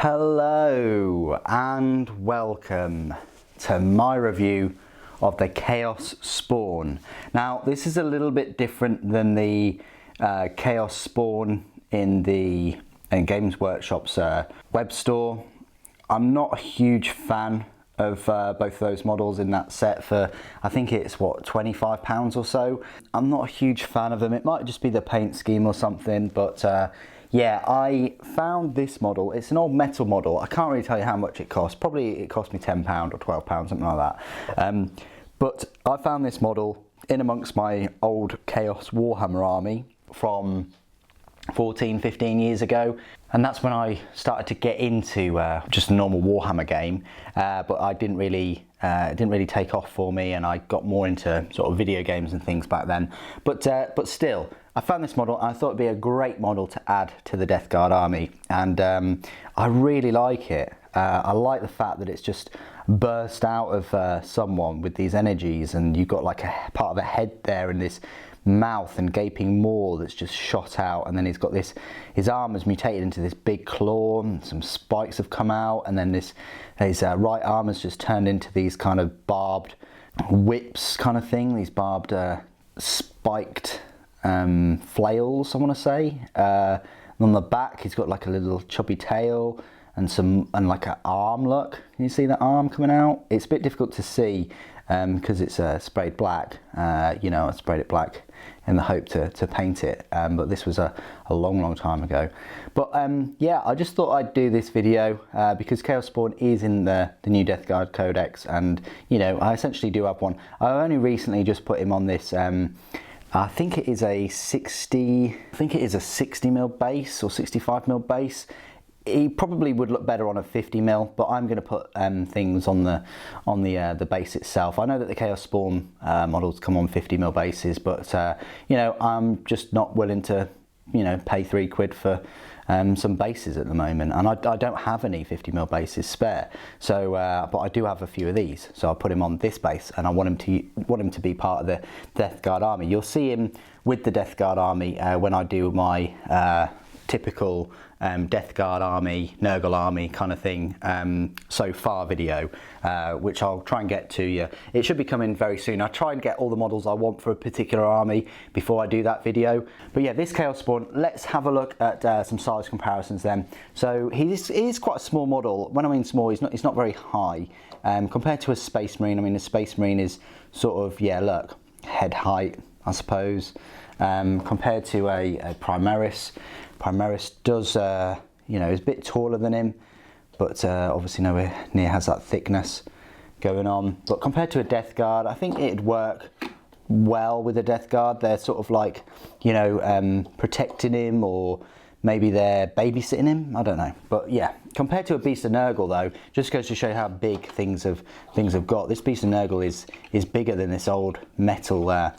Hello and welcome to my review of the Chaos Spawn. Now this is a little bit different than the Chaos Spawn in the Games Workshop's web store. I'm not a huge fan of both of those models in that set for, I think it's what, £25 or so. I'm not a huge fan of them. It might just be the paint scheme or something, but yeah, I found this model. It's an old metal model. I can't really tell you how much it cost. Probably it cost me £10 or £12, something like that. But I found this model in amongst my old Chaos Warhammer army from 14-15 years ago, and that's when I started to get into just a normal Warhammer game, but I didn't really take off for me, and I got more into sort of video games and things back then. But still, I found this model and I thought it'd be a great model to add to the Death Guard army, and I really like it. I like the fact that it's just burst out of someone with these energies, and you've got like a part of a head there and this mouth and gaping maw that's just shot out, and then he's got this, his arm has mutated into this big claw, and some spikes have come out, and then his right arm has just turned into these kind of barbed whips kind of thing, these barbed spiked flails, I want to say. On the back he's got like a little chubby tail and like an arm look. Can you see that arm coming out? It's a bit difficult to see because it's sprayed black. You know, I sprayed it black in the hope to paint it, but this was a long time ago. But yeah, I just thought I'd do this video because Chaos Spawn is in the new Death Guard Codex, and you know, I essentially do have one. I only recently just put him on this I think it is a 60mm base or 65mm base. He probably would look better on a 50mm, but I'm going to put things on the base itself. I know that the Chaos Spawn models come on 50mm bases, but you know, I'm just not willing to, you know, pay £3 for some bases at the moment, and I don't have any 50mm bases spare. So, but I do have a few of these, so I'll put him on this base, and I want him to be part of the Death Guard army. You'll see him with the Death Guard army when I do my typical Death Guard army, Nurgle army kind of thing so far video, which I'll try and get to you. It should be coming very soon. I try and get all the models I want for a particular army before I do that video. But yeah, this Chaos Spawn, let's have a look at some size comparisons then. So he is quite a small model. When I mean small, he's not very high compared to a Space Marine. I mean, a Space Marine is sort of, yeah, look, head height, I suppose, compared to a Primaris. Primaris does, you know, is a bit taller than him, but obviously nowhere near has that thickness going on. But compared to a Death Guard, I think it'd work well with a Death Guard. They're sort of like, you know, protecting him, or maybe they're babysitting him. I don't know. But yeah, compared to a Beast of Nurgle though, just goes to show how big things have got. This Beast of Nurgle is bigger than this old metal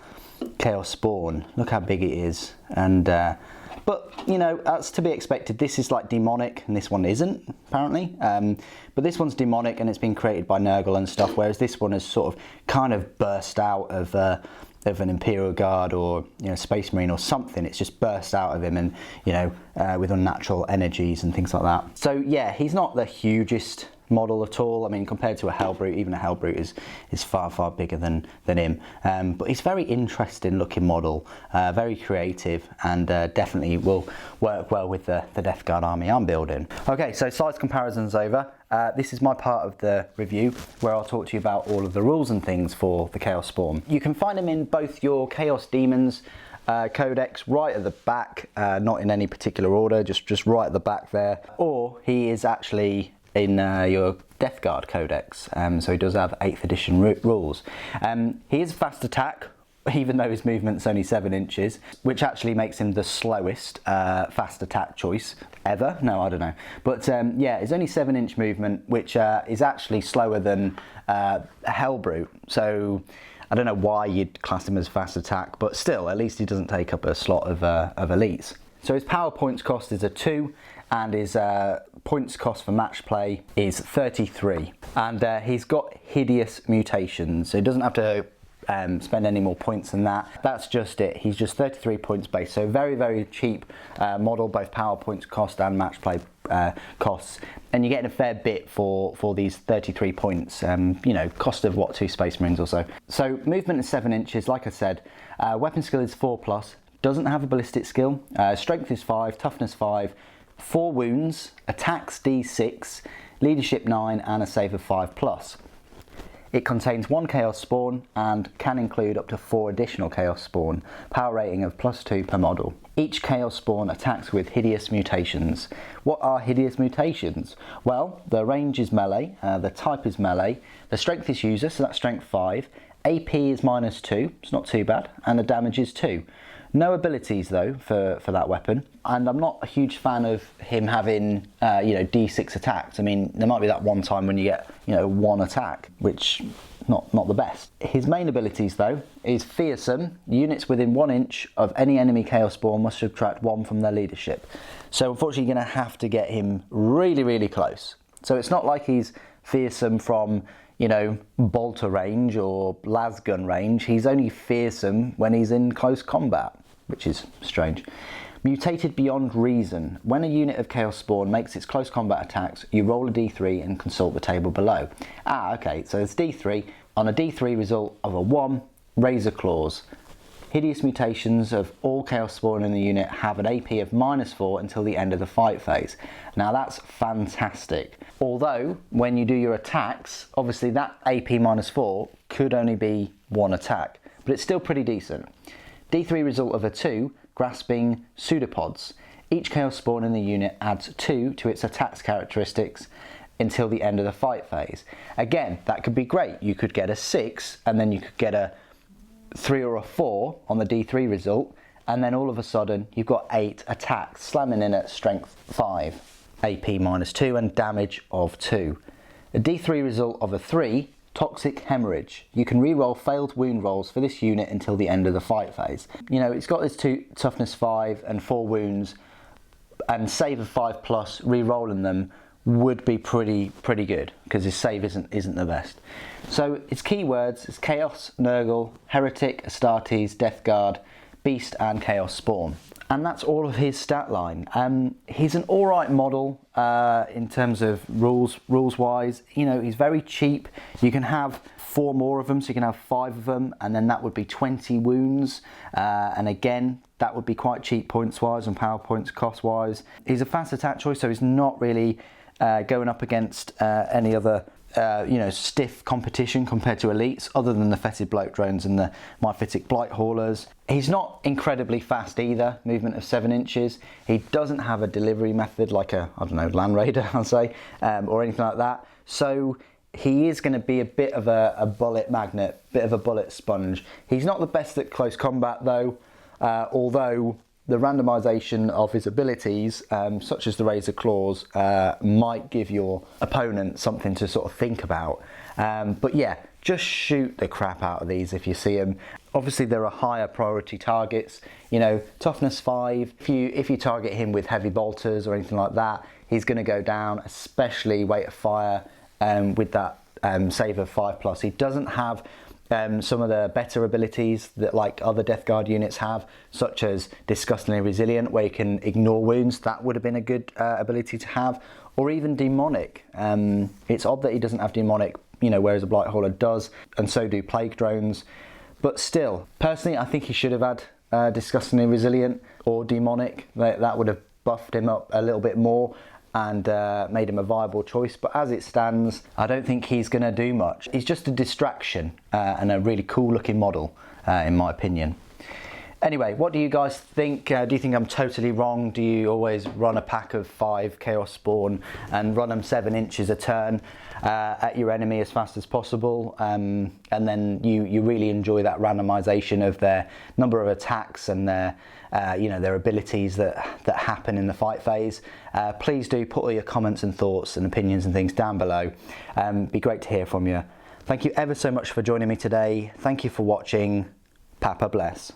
Chaos Spawn. Look how big it is, and but you know, that's to be expected. This is like demonic, and this one isn't, apparently. But this one's demonic, and it's been created by Nurgle and stuff, whereas this one has sort of kind of burst out of an Imperial Guard or, you know, Space Marine or something. It's just burst out of him, and you know, with unnatural energies and things like that. So yeah, he's not the hugest model at all. I mean, compared to a Hellbrute, even a Hellbrute is far bigger than him, but he's very interesting looking model, very creative, and definitely will work well with the Death Guard army I'm building. Okay, so size comparisons over. This is my part of the review where I'll talk to you about all of the rules and things for the Chaos Spawn. You can find him in both your Chaos Demons Codex right at the back, not in any particular order, just right at the back there, or he is actually in your Death Guard Codex, so he does have 8th edition rules. He is fast attack, even though his movement's only 7 inches, which actually makes him the slowest fast attack choice ever. No, I don't know. But yeah, it's only 7-inch movement, which is actually slower than a Hellbrute. So I don't know why you'd class him as fast attack, but still, at least he doesn't take up a slot of elites. So his power points cost is a 2, and his points cost for match play is 33. And he's got hideous mutations, so he doesn't have to spend any more points than that. That's just it. He's just 33 points base, so very, very cheap model, both power points cost and match play costs, and you're getting a fair bit for these 33 points. You know, cost of what, 2 Space Marines or so. So movement is 7 inches, like I said. Weapon skill is 4+, doesn't have a ballistic skill. Strength is 5, toughness 5, 4 wounds, attacks D6, leadership 9, and a save of 5+. It contains 1 Chaos Spawn and can include up to 4 additional Chaos Spawn, power rating of +2 per model. Each Chaos Spawn attacks with hideous mutations. What are hideous mutations? Well, the range is melee, the type is melee, the strength is user, so that's strength 5, AP is -2, it's not too bad, and the damage is 2. No abilities though for that weapon, and I'm not a huge fan of him having you know, D6 attacks. I mean, there might be that one time when you get, you know, 1 attack, which not the best. His main abilities though is fearsome. Units within 1 inch of any enemy Chaos Spawn must subtract 1 from their leadership. So unfortunately you're going to have to get him really, really close. So it's not like he's fearsome from, you know, bolter range or lasgun range. He's only fearsome when he's in close combat, which is strange. Mutated beyond reason. When a unit of Chaos Spawn makes its close combat attacks, you roll a d3 and consult the table below. Okay, so it's d3. On a d3 result of a 1, Razor Claws. Hideous mutations of all Chaos Spawn in the unit have an AP of -4 until the end of the fight phase. Now that's fantastic. Although, when you do your attacks, obviously that AP -4 could only be 1 attack, but it's still pretty decent. D3 result of a 2, Grasping Pseudopods. Each Chaos Spawn in the unit adds 2 to its attacks characteristics until the end of the fight phase. Again, that could be great. You could get a 6, and then you could get a 3 or a 4 on the D3 result, and then all of a sudden you've got 8 attacks, slamming in at strength 5, AP -2 and damage of 2. A D3 result of a 3, Toxic Hemorrhage. You can re-roll failed wound rolls for this unit until the end of the fight phase. You know, it's got this 2 toughness 5 and 4 wounds, and save of 5+, re-rolling them would be pretty good, because his save isn't the best. So its keywords is Chaos, Nurgle, Heretic, Astartes, Death Guard, Beast and Chaos Spawn. And that's all of his stat line. He's an alright model in terms of rules wise. You know, he's very cheap. You can have 4 more of them, so you can have 5 of them, and then that would be 20 wounds. And again, that would be quite cheap points wise and power points cost wise. He's a fast attack choice, so he's not really going up against any other you know, stiff competition compared to elites, other than the Fetid Bloat Drones and the Myphitic Blight Haulers. He's not incredibly fast either, movement of 7 inches. He doesn't have a delivery method like a, I don't know, Land Raider, I'll say, or anything like that. So he is going to be a bit of a bullet magnet, bit of a bullet sponge. He's not the best at close combat though, although the randomization of his abilities, such as the Razor Claws, might give your opponent something to sort of think about. But yeah, just shoot the crap out of these if you see them. Obviously there are higher priority targets, you know, toughness 5. If you target him with heavy bolters or anything like that, he's going to go down, especially weight of fire with that save of 5+. He doesn't have some of the better abilities that like other Death Guard units have, such as Disgustingly Resilient, where you can ignore wounds. That would have been a good ability to have, or even Demonic. It's odd that he doesn't have Demonic, you know, whereas a Blight Hauler does, and so do Plague Drones. But still, personally, I think he should have had Disgustingly Resilient or Demonic. That would have buffed him up a little bit more and made him a viable choice. But as it stands, I don't think he's going to do much. He's just a distraction and a really cool looking model, in my opinion. Anyway, what do you guys think? Do you think I'm totally wrong? Do you always run a pack of 5 Chaos Spawn and run them 7 inches a turn at your enemy as fast as possible? And then you really enjoy that randomization of their number of attacks and their you know, their abilities that happen in the fight phase. Please do put all your comments and thoughts and opinions and things down below. Be great to hear from you. Thank you ever so much for joining me today. Thank you for watching. Papa bless.